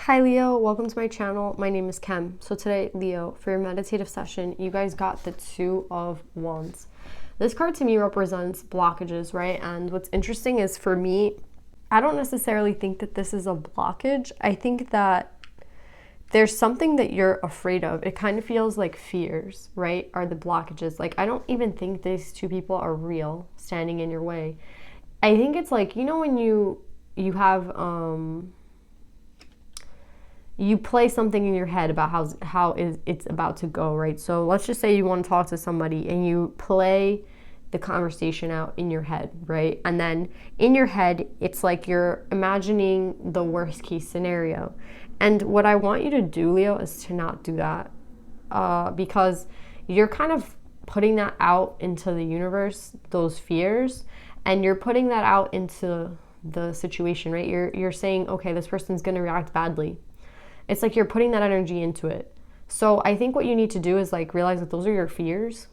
Hi Leo, welcome to my channel. My name is Kem. So today, Leo, for your meditative session, you guys got the Two of Wands. This card to me represents blockages, right? And what's interesting is for me, I don't necessarily think that this is a blockage. I think that there's something that you're afraid of. It kind of feels like fears, right? Are the blockages. Like, I don't even think these two people are real standing in your way. I think it's like, you know, when you have, you play something in your head about how it's about to go, right? So let's just say you want to talk to somebody and you play the conversation out in your head, right? And then in your head, it's like you're imagining the worst case scenario. And what I want you to do, Leo, is to not do that because you're kind of putting that out into the universe, those fears, and you're putting that out into the situation, right? You're saying, okay, this person's going to react badly. It's like you're putting that energy into it. So I think what you need to do is like realize that those are your fears.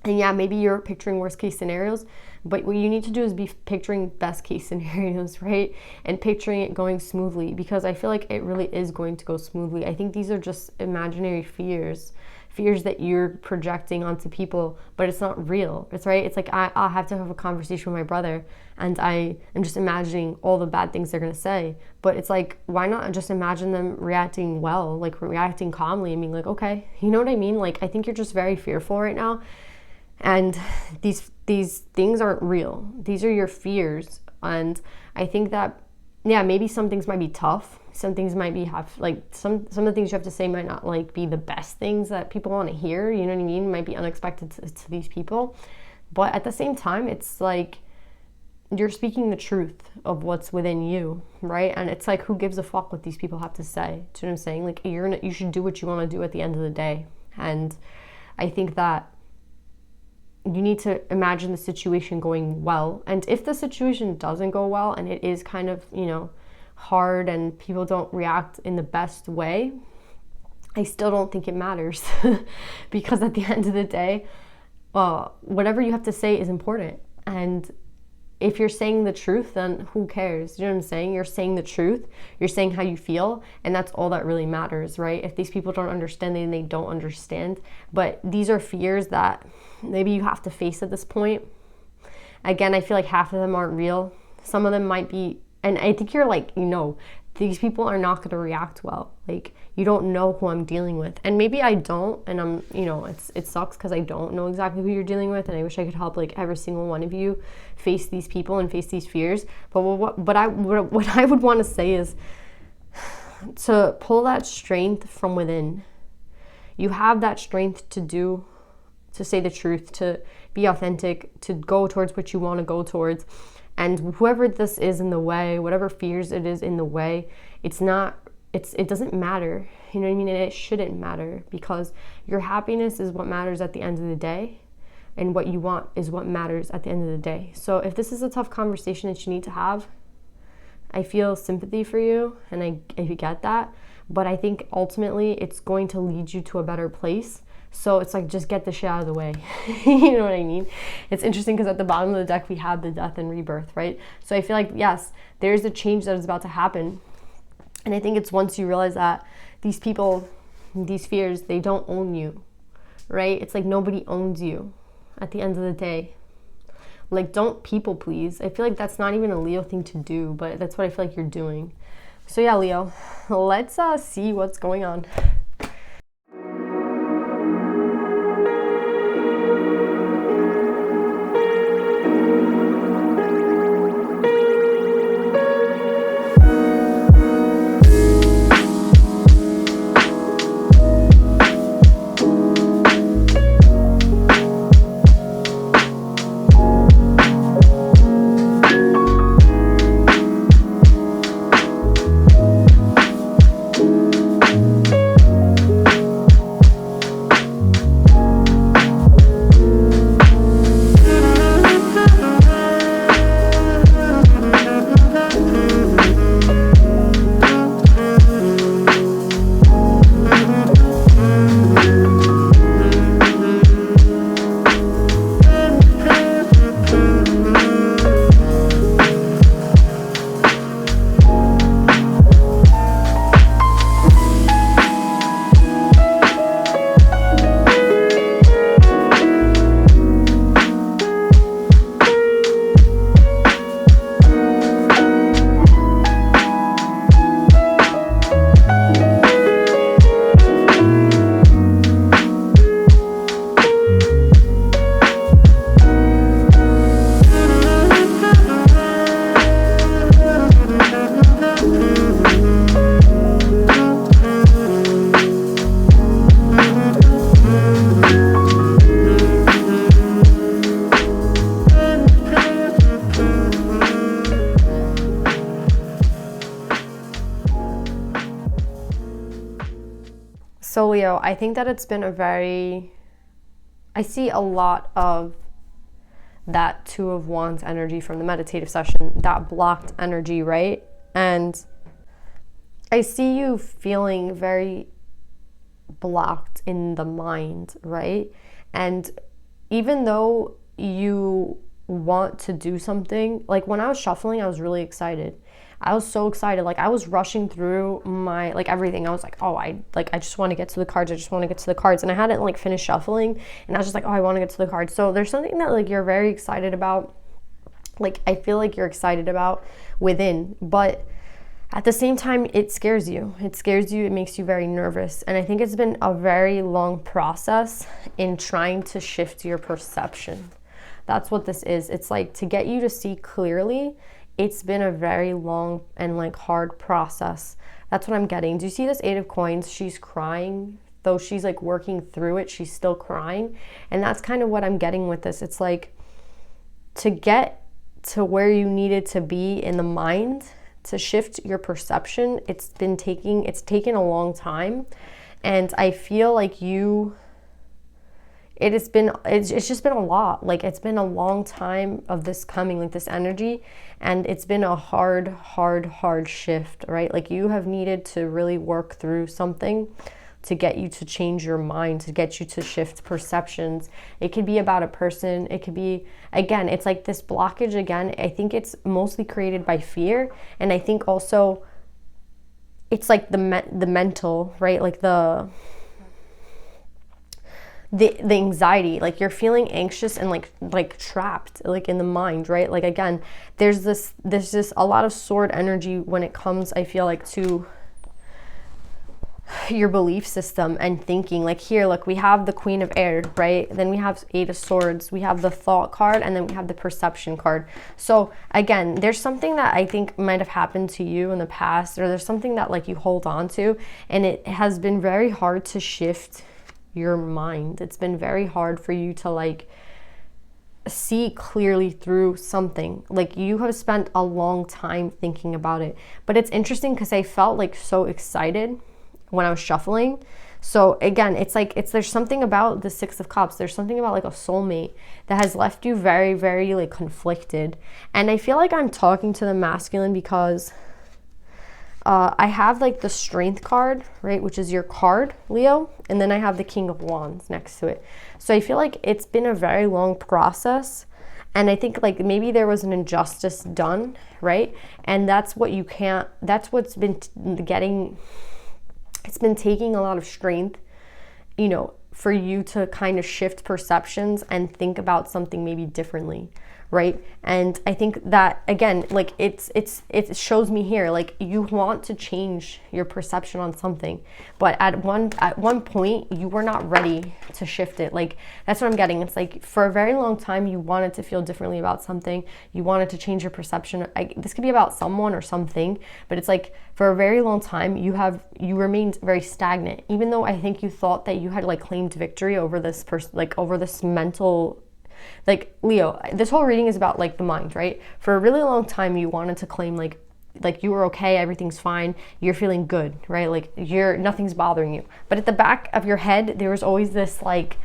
And yeah, maybe you're picturing worst case scenarios, but what you need to do is be picturing best case scenarios, right? And picturing it going smoothly, because I feel like it really is going to go smoothly. I think these are just imaginary fears that you're projecting onto people, but it's not real. It's right. It's like I'll have to have a conversation with my brother and I am just imagining all the bad things they're going to say. But it's like, why not just imagine them reacting well, like reacting calmly and being like, okay, you know what I mean? Like, I think you're just very fearful right now. And these things aren't real. These are your fears. And I think that, yeah, maybe some things might be tough. Some things might be some of the things you have to say might not like be the best things that people want to hear. You know what I mean? Might be unexpected to these people. But at the same time, it's like you're speaking the truth of what's within you, right? And it's like, who gives a fuck what these people have to say? Do you know what I'm saying? Like, you should do what you want to do at the end of the day. And I think that you need to imagine the situation going well. And if the situation doesn't go well and it is kind of, you know, hard and people don't react in the best way, I still don't think it matters because at the end of the day, whatever you have to say is important. And if you're saying the truth, then who cares? You know what I'm saying? You're saying the truth. You're saying how you feel, and that's all that really matters, right? If these people don't understand, then they don't understand. But these are fears that maybe you have to face at this point. Again, I feel like half of them aren't real. Some of them might be, and I think you're like, you know, these people are not going to react well. Like, you don't know who I'm dealing with. And maybe I don't, and I'm, you know, it sucks because I don't know exactly who you're dealing with, and I wish I could help like every single one of you face these people and face these fears. But what I would want to say is to pull that strength from within. You have that strength to say the truth, to be authentic, to go towards what you want to go towards. And whoever this is in the way, whatever fears it is in the way, it doesn't matter. You know what I mean? And it shouldn't matter, because your happiness is what matters at the end of the day. And what you want is what matters at the end of the day. So if this is a tough conversation that you need to have, I feel sympathy for you, and I get that. But I think ultimately it's going to lead you to a better place. So it's like, just get the shit out of the way. You know what I mean? It's interesting because at the bottom of the deck, we have the death and rebirth, right? So I feel like, yes, there's a change that is about to happen. And I think it's once you realize that these people, these fears, they don't own you, right? It's like nobody owns you at the end of the day. Like, don't people please. I feel like that's not even a Leo thing to do, but that's what I feel like you're doing. So yeah, Leo, let's see what's going on. So Leo, I think that it's been I see a lot of that Two of Wands energy from the meditative session, that blocked energy, right? And I see you feeling very blocked in the mind, right? And even though you want to do something, like when I was shuffling, I was really excited. I was so excited. Like I was rushing through my, like everything. I was like, oh, I just want to get to the cards. I just want to get to the cards. And I hadn't like finished shuffling and I was just like, oh, I want to get to the cards. So there's something that like you're very excited about. Like I feel like you're excited about within, but at the same time, it scares you. It scares you. It makes you very nervous. And I think it's been a very long process in trying to shift your perception. That's what this is. It's like to get you to see clearly. It's been a very long and like hard process. That's what I'm getting. Do you see this Eight of Coins? She's crying. Though she's like working through it, she's still crying. And that's kind of what I'm getting with this. It's like to get to where you needed to be in the mind, to shift your perception, it's taken a long time. And I feel like it's just been a lot. Like it's been a long time of this coming, like this energy, and it's been a hard shift, right? Like you have needed to really work through something to get you to change your mind, to get you to shift perceptions. It could be about a person. It could be, again, it's like this blockage again. I think it's mostly created by fear. And I think also it's like the mental, right? Like the anxiety, like you're feeling anxious and like trapped like in the mind, right? Like again, there's this a lot of sword energy when it comes, I feel like, to your belief system and thinking. Like here, look, we have the Queen of Air, right? Then we have Eight of Swords, we have the Thought card, and then we have the Perception card. So again, there's something that I think might have happened to you in the past, or there's something that like you hold on to, and it has been very hard to shift your mind. It's been very hard for you to like see clearly through something. Like you have spent a long time thinking about it. But it's interesting because I felt like so excited when I was shuffling. So again, it's like there's something about the Six of Cups. There's something about like a soulmate that has left you very, very like conflicted. And I feel like I'm talking to the masculine because I have like the Strength card, right, which is your card, Leo, and then I have the King of Wands next to it. So I feel like it's been a very long process, and I think like maybe there was an injustice done, right? And that's what's been it's been taking a lot of strength, you know, for you to kind of shift perceptions and think about something maybe differently, right? And I think that again, like it shows me here, like you want to change your perception on something, but at one point you were not ready to shift it. Like that's what I'm getting. It's like for a very long time you wanted to feel differently about something. You wanted to change your perception. This could be about someone or something, but it's like for a very long time you remained very stagnant, even though I think you thought that you had like claimed victory over this person, like over this mental. Like Leo, this whole reading is about like the mind, right? For a really long time you wanted to claim like you were okay, everything's fine, you're feeling good, right? Like nothing's bothering you. But at the back of your head there was always this like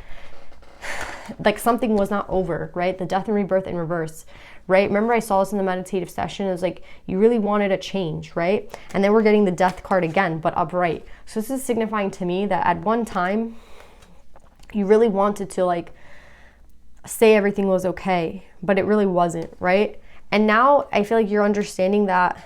something was not over, right? The death and rebirth in reverse, right? Remember I saw this in the meditative session. It was like you really wanted a change, right? And then we're getting the Death card again, but upright. So this is signifying to me that at one time you really wanted to like say everything was okay, but it really wasn't, right? And now I feel like you're understanding that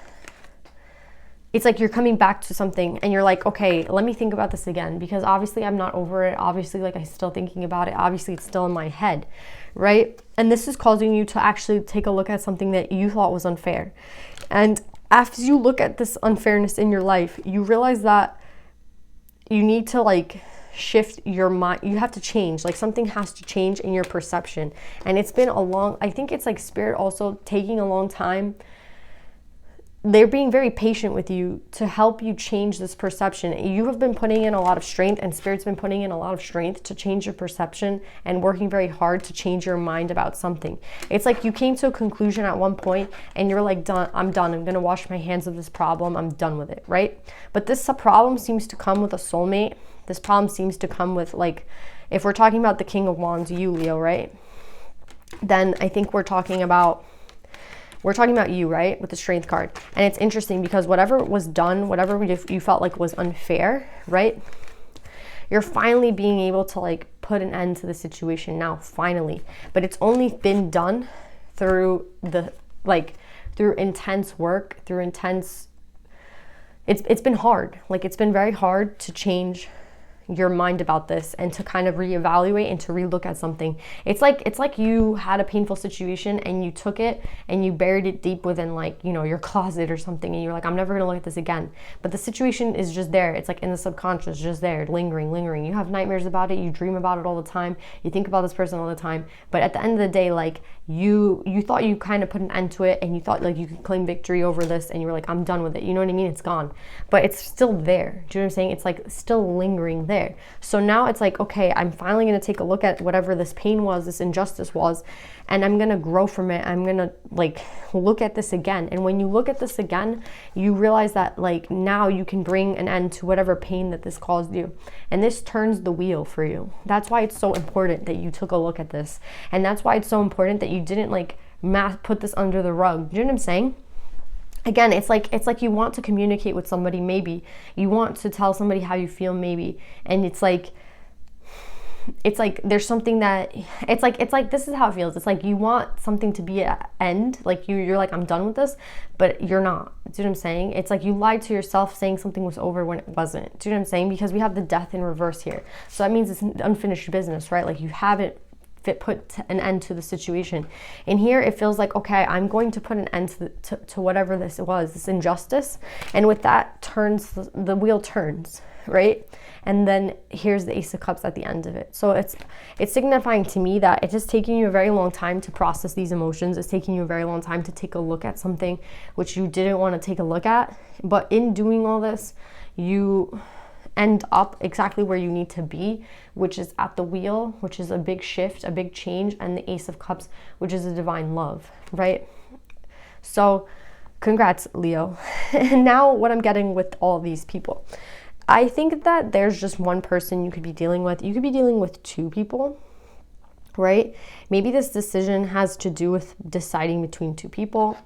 it's like you're coming back to something and you're like, okay, let me think about this again, because obviously I'm not over it. Obviously, like I'm still thinking about it. Obviously it's still in my head, right? And this is causing you to actually take a look at something that you thought was unfair. And after you look at this unfairness in your life, you realize that you need to like shift your mind. You have to change, like something has to change in your perception. And it's been I think it's like Spirit also taking a long time. They're being very patient with you to help you change this perception. You have been putting in a lot of strength, and Spirit's been putting in a lot of strength to change your perception and working very hard to change your mind about something. It's like you came to a conclusion at one point and you're like, I'm done. I'm going to wash my hands of this problem. I'm done with it, right? But this problem seems to come with a soulmate This problem seems to come with, like, if we're talking about the King of Wands, you, Leo, right? Then I think we're talking about you, right? With the Strength card. And it's interesting because whatever was done, whatever you felt like was unfair, right? You're finally being able to like put an end to the situation now, finally. But it's only been done through through intense work, it's been hard. Like, it's been very hard to change your mind about this and to kind of reevaluate and to relook at something. It's like you had a painful situation and you took it and you buried it deep within, like, you know, your closet or something, and you're like, I'm never gonna look at this again. But the situation is just there. It's like in the subconscious, just there, lingering. You have nightmares about it, you dream about it all the time, you think about this person all the time. But at the end of the day, like, you thought you kind of put an end to it, and you thought like you could claim victory over this, and you were like, I'm done with it. You know what I mean? It's gone. But it's still there. Do you know what I'm saying? It's like still lingering there. So now it's like, okay, I'm finally going to take a look at whatever this pain was, this injustice was, and I'm going to grow from it. I'm going to like look at this again. And when you look at this again, you realize that like now you can bring an end to whatever pain that this caused you. And this turns the wheel for you. That's why it's so important that you took a look at this. And that's why it's so important that you didn't like put this under the rug. Do you know what I'm saying? Again, it's like you want to communicate with somebody, maybe. You want to tell somebody how you feel, maybe. And it's like there's something that, it's like this is how it feels. It's like you want something to be an end. Like you're like, I'm done with this, but you're not. Do you know what I'm saying? It's like you lied to yourself saying something was over when it wasn't. Do you know what I'm saying? Because we have the Death in reverse here. So that means it's unfinished business, right? Like you haven't put an end to the situation. And here it feels like, okay, I'm going to put an end to whatever this was, this injustice. And with that the wheel turns, right? And then here's the Ace of Cups at the end of it. So it's signifying to me that it's just taking you a very long time to process these emotions. It's taking you a very long time to take a look at something which you didn't want to take a look at. But in doing all this, you end up exactly where you need to be, which is at the wheel, which is a big shift, a big change, and the Ace of Cups, which is a divine love, right? So congrats, Leo. And now what I'm getting with all these people, I think that there's just one person you could be dealing with. You could be dealing with two people, right? Maybe this decision has to do with deciding between two people.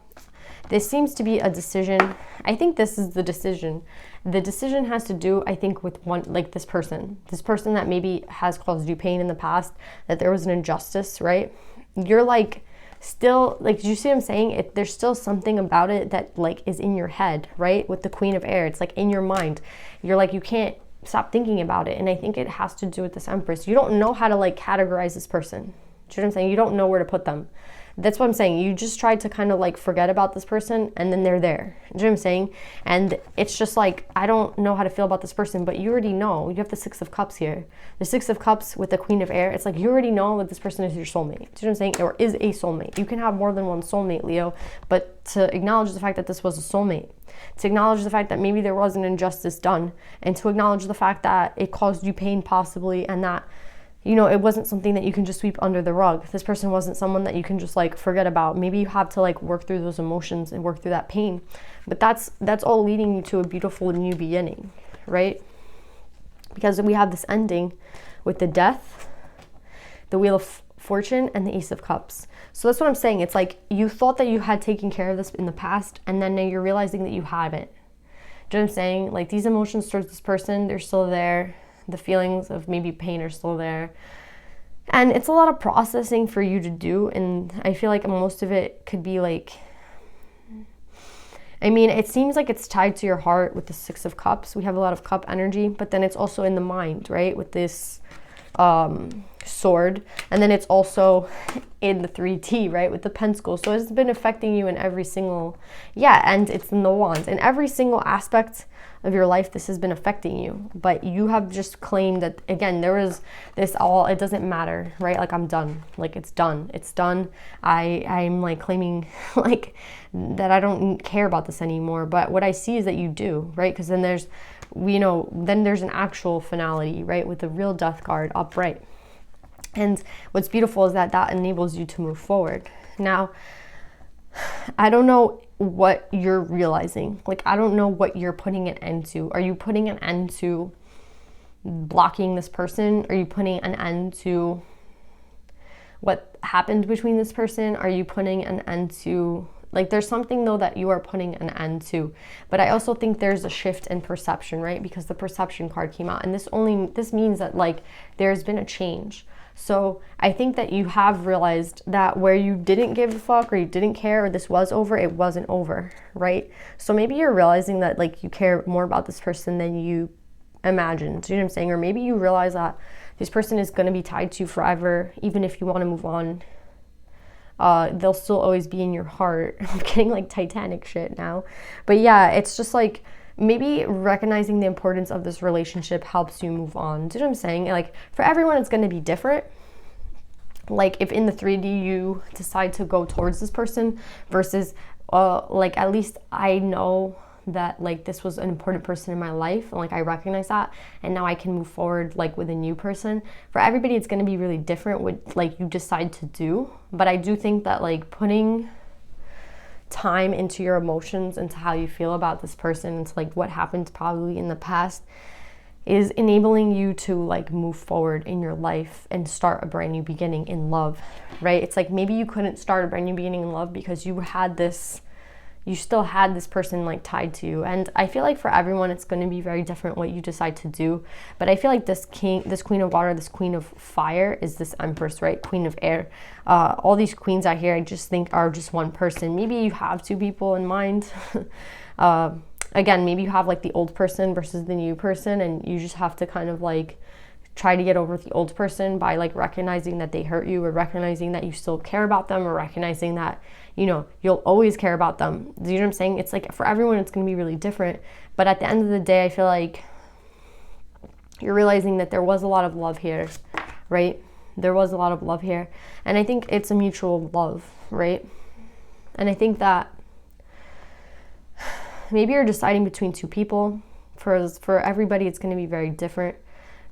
This seems to be a decision. I think this is the decision. The decision has to do, I think, with one, like this person that maybe has caused you pain in the past, that there was an injustice, right? You're like still, like, do you see what I'm saying? There's still something about it that like is in your head, right? With the Queen of Air, it's like in your mind. You're like, you can't stop thinking about it. And I think it has to do with this Empress. You don't know how to like categorize this person. Do you know what I'm saying? You don't know where to put them. That's what I'm saying. You just tried to kind of like forget about this person, and then they're there. Do you know what I'm saying? And it's just like, I don't know how to feel about this person, but you already know. You have the Six of Cups here. The Six of Cups with the Queen of Air. It's like you already know that this person is your soulmate. Do you know what I'm saying? Or is a soulmate. You can have more than one soulmate, Leo, but to acknowledge the fact that this was a soulmate, to acknowledge the fact that maybe there was an injustice done, and to acknowledge the fact that it caused you pain possibly, and that, you know, it wasn't something that you can just sweep under the rug. This person wasn't someone that you can just like forget about. Maybe you have to like work through those emotions and work through that pain. But that's all leading you to a beautiful new beginning, right? Because we have this ending with the Death, the Wheel of Fortune, and the Ace of Cups. So that's what I'm saying. It's like you thought that you had taken care of this in the past, and then now you're realizing that you haven't. Do you know what I'm saying? Like these emotions towards this person, they're still there. The feelings of maybe pain are still there. And it's a lot of processing for you to do. And I feel like most of it could be like, I mean, it seems like it's tied to your heart with the Six of Cups. We have a lot of cup energy, but then it's also in the mind, right? With this sword. And then it's also in the 3T, right? With the Pentacles. So it's been affecting you in every single, and it's in the Wands. In every single aspect of your life, this has been affecting you. But you have just claimed that, again, there was this all, it doesn't matter, right? Like, I'm done. Like, it's done. It's done. I'm like claiming like that I don't care about this anymore. But what I see is that you do, right? Because then there's, then there's an actual finality, right? With the real Death card upright. And what's beautiful is that enables you to move forward. Now, I don't know what you're realizing. Like, I don't know what you're putting an end to. Are you putting an end to blocking this person? Are you putting an end to what happened between this person? Are you putting an end to, like, there's something though that you are putting an end to. But I also think there's a shift in perception, right? Because the perception card came out, and this means that like there's been a change. So I think that you have realized that where you didn't give a fuck or you didn't care or this was over, it wasn't over, right? So maybe you're realizing that like you care more about this person than you imagined. Do you know what I'm saying? Or maybe you realize that this person is going to be tied to you forever, even if you want to move on. They'll still always be in your heart. I'm getting like Titanic shit now. But yeah, it's just like maybe recognizing the importance of this relationship helps you move on. Do you know what I'm saying? Like for everyone, it's going to be different. Like if in the 3D you decide to go towards this person versus like at least I know that like this was an important person in my life and like I recognize that and now I can move forward like with a new person. For everybody it's going to be really different what like you decide to do, but I do think that like putting time into your emotions, into how you feel about this person, into like what happened probably in the past is enabling you to like move forward in your life and start a brand new beginning in love, right? It's like maybe you couldn't start a brand new beginning in love because you still had this person like tied to you. And I feel like for everyone it's going to be very different what you decide to do. But I feel like this queen of water, this queen of fire is this empress, right? Queen of air. All these queens out here I just think are just one person. Maybe you have two people in mind. Again, maybe you have like the old person versus the new person, and you just have to kind of like try to get over the old person by like recognizing that they hurt you, or recognizing that you still care about them, or recognizing that, you know, you'll always care about them. Do you know what I'm saying? It's like for everyone it's going to be really different, but at the end of the day I feel like you're realizing that there was a lot of love here, right? There was a lot of love here, and I think it's a mutual love, right? And I think that maybe you're deciding between two people. For everybody it's going to be very different,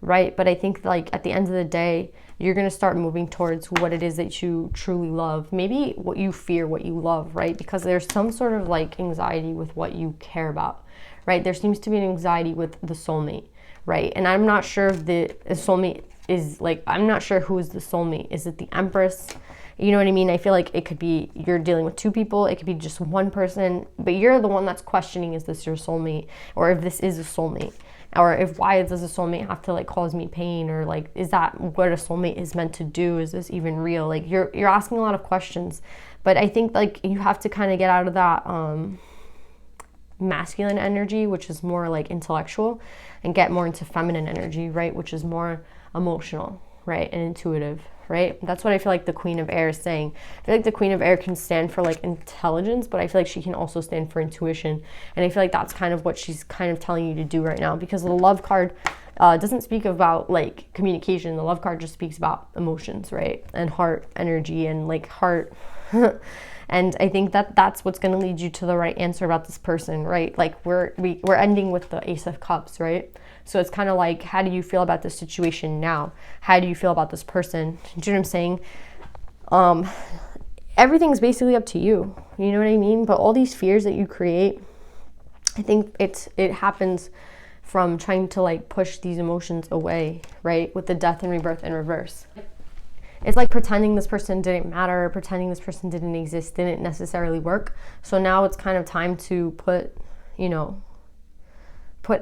right? But I think like at the end of the day you're going to start moving towards what it is that you truly love. Maybe what you fear, what you love, right? Because there's some sort of like anxiety with what you care about, right? There seems to be an anxiety with the soulmate, right? And I'm not sure if the soulmate is like, I'm not sure who is the soulmate. Is it the empress? You know what I mean? I feel like it could be you're dealing with two people. It could be just one person, but you're the one that's questioning, is this your soulmate? Or if this is a soulmate? Or if why does a soulmate have to like cause me pain? Or like, is that what a soulmate is meant to do? Is this even real? Like you're asking a lot of questions, but I think like you have to kind of get out of that masculine energy, which is more like intellectual, and get more into feminine energy, right? Which is more emotional, right? And intuitive, right? That's what I feel like the Queen of Air is saying. I feel like the Queen of Air can stand for like intelligence, but I feel like she can also stand for intuition. And I feel like that's kind of what she's kind of telling you to do right now, because the Love card doesn't speak about like communication. The Love card just speaks about emotions, right? And heart energy and like heart. And I think that that's what's going to lead you to the right answer about this person, right? Like we're ending with the Ace of Cups, right? So it's kind of like, how do you feel about this situation now? How do you feel about this person? Do you know what I'm saying? Everything's basically up to you. You know what I mean? But all these fears that you create, I think it happens from trying to like push these emotions away, right? With the death and rebirth in reverse. It's like pretending this person didn't matter, pretending this person didn't exist, didn't necessarily work. So now it's kind of time to put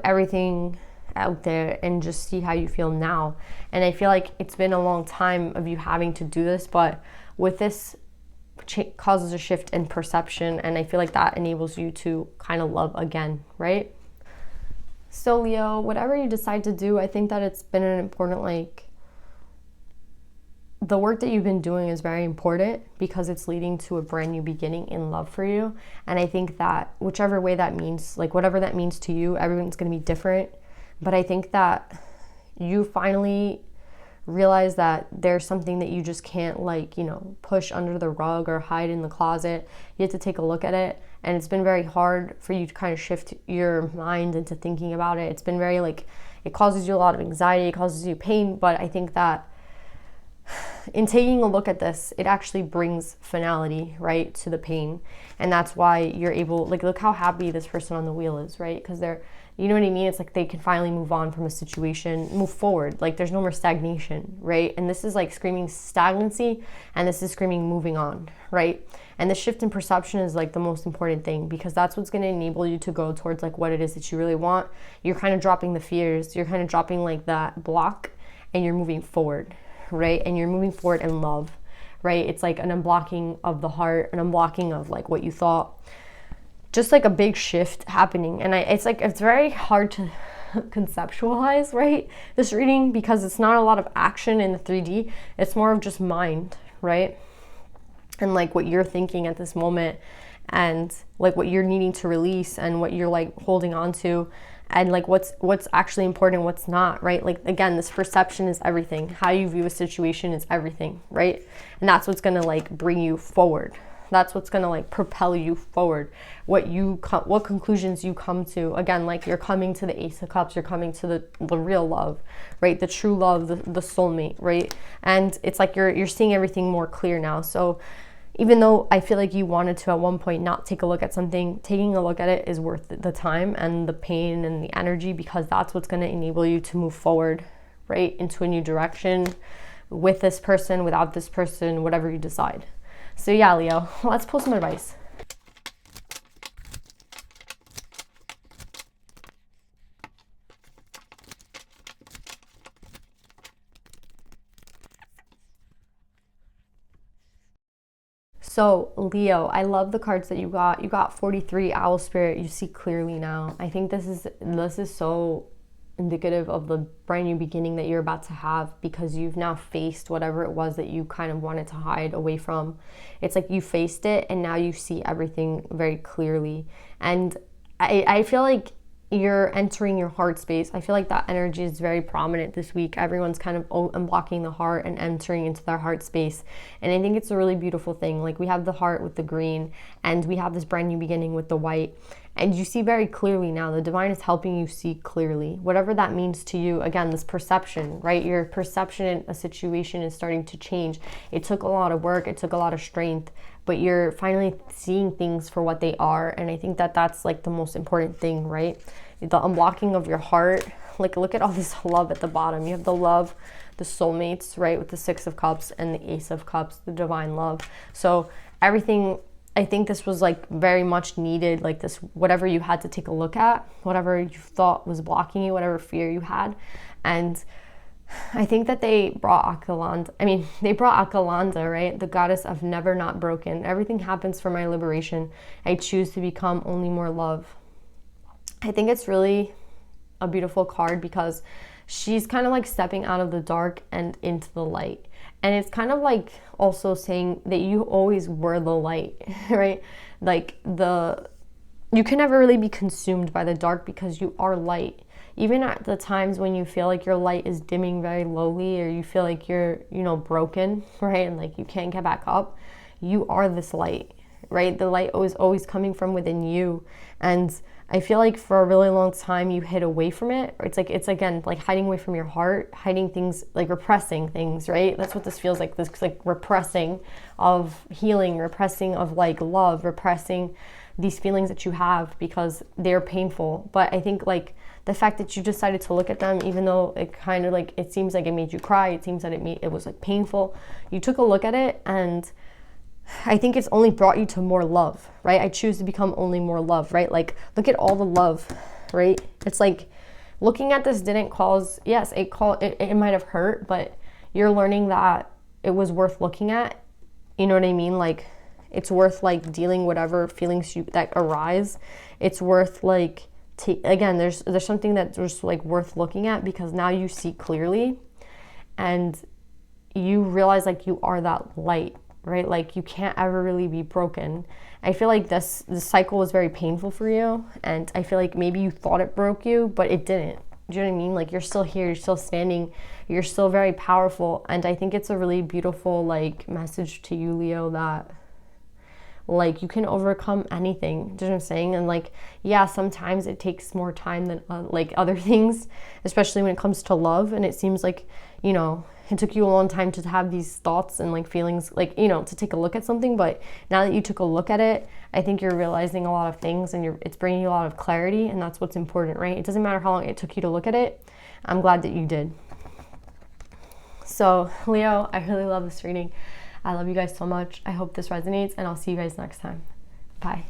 everything out there and just see how you feel now. And I feel like it's been a long time of you having to do this, but with this causes a shift in perception, and I feel like that enables you to kind of love again, right? So Leo, whatever you decide to do, I think that it's been an important, like, the work that you've been doing is very important because it's leading to a brand new beginning in love for you. And I think that whichever way that means, like whatever that means to you, everyone's going to be different. But I think that you finally realize that there's something that you just can't push under the rug or hide in the closet. You have to take a look at it. And it's been very hard for you to kind of shift your mind into thinking about it. It's been very it causes you a lot of anxiety, it causes you pain. But I think that in taking a look at this, it actually brings finality, right, to the pain. And that's why you're able, look how happy this person on the wheel is, right? Because You know what I mean? It's like they can finally move on from a situation, move forward. Like there's no more stagnation, right? And this is like screaming stagnancy, and this is screaming moving on, right? And the shift in perception is like the most important thing, because that's what's going to enable you to go towards like what it is that you really want. You're kind of dropping the fears, you're kind of dropping like that block, and you're moving forward, right? And you're moving forward in love, right? It's like an unblocking of the heart, an unblocking of like what you thought. Just like a big shift happening. And it's like, it's very hard to conceptualize, right? This reading, because it's not a lot of action in the 3D. It's more of just mind, right? And like what you're thinking at this moment, and like what you're needing to release, and what you're like holding on to, and like what's actually important, what's not, right? Like again, this perception is everything. How you view a situation is everything, right? And that's what's gonna like bring you forward. That's what's gonna like propel you forward. What conclusions you come to. Again, like you're coming to the Ace of Cups, you're coming to the real love, right? The true love, the soulmate, right? And it's like you're seeing everything more clear now. So even though I feel like you wanted to at one point not take a look at something, taking a look at it is worth the time and the pain and the energy, because that's what's gonna enable you to move forward, right? Into a new direction, with this person, without this person, whatever you decide. So yeah, Leo, let's pull some advice. So Leo, I love the cards that you got. You got 43, Owl Spirit. You see clearly now. I think this is so indicative of the brand new beginning that you're about to have, because you've now faced whatever it was that you kind of wanted to hide away from. It's like you faced it, and now you see everything very clearly. And I feel like you're entering your heart space. I feel like that energy is very prominent this week. Everyone's kind of unblocking the heart and entering into their heart space. And I think it's a really beautiful thing. Like we have the heart with the green, and we have this brand new beginning with the white. And you see very clearly now. The divine is helping you see clearly. Whatever that means to you, again, this perception, right? Your perception in a situation is starting to change. It took a lot of work. It took a lot of strength. But you're finally seeing things for what they are. And I think that that's like the most important thing, right? The unblocking of your heart. Like look at all this love at the bottom. You have the love, the soulmates, right? With the 6 of Cups and the Ace of Cups, the divine love. So everything, I think this was like very much needed, like this, whatever you had to take a look at, whatever you thought was blocking you, whatever fear you had. And I think that they brought Akalanda, right? The goddess of never not broken. Everything happens for my liberation. I choose to become only more love. I think it's really a beautiful card, because she's kind of like stepping out of the dark and into the light. And it's kind of like also saying that you always were the light, right? Like you can never really be consumed by the dark, because you are light. Even at the times when you feel like your light is dimming very lowly, or you feel like you're, broken, right? And like you can't get back up, you are this light, right? The light is always coming from within you. And I feel like for a really long time you hid away from it. It's again like hiding away from your heart, hiding things, like repressing things, right? That's what this feels like. This like repressing of healing, repressing of like love, repressing these feelings that you have because they're painful. But I think like the fact that you decided to look at them, even though it kind of like, it seems like it made you cry, it seems that it was like painful, you took a look at it, and I think it's only brought you to more love, right? I choose to become only more love, right? Like, look at all the love, right? It's like looking at this didn't cause, yes, it might have hurt, but you're learning that it was worth looking at. You know what I mean? Like, it's worth like dealing whatever feelings that arise. It's worth like, again, there's something that's just like worth looking at, because now you see clearly and you realize like you are that light, right? Like you can't ever really be broken. I feel like this cycle was very painful for you, and I feel like maybe you thought it broke you, but it didn't. Do you know what I mean? Like you're still here, you're still standing, you're still very powerful. And I think it's a really beautiful like message to you, Leo, that like you can overcome anything. Do you know what I'm saying? And like, yeah, sometimes it takes more time than like other things, especially when it comes to love. And it seems like, it took you a long time to have these thoughts and like feelings, like, you know, to take a look at something. But now that you took a look at it, I think you're realizing a lot of things, and it's bringing you a lot of clarity, and that's what's important, right? It doesn't matter how long it took you to look at it. I'm glad that you did. So Leo, I really love this reading. I love you guys so much. I hope this resonates, and I'll see you guys next time. Bye.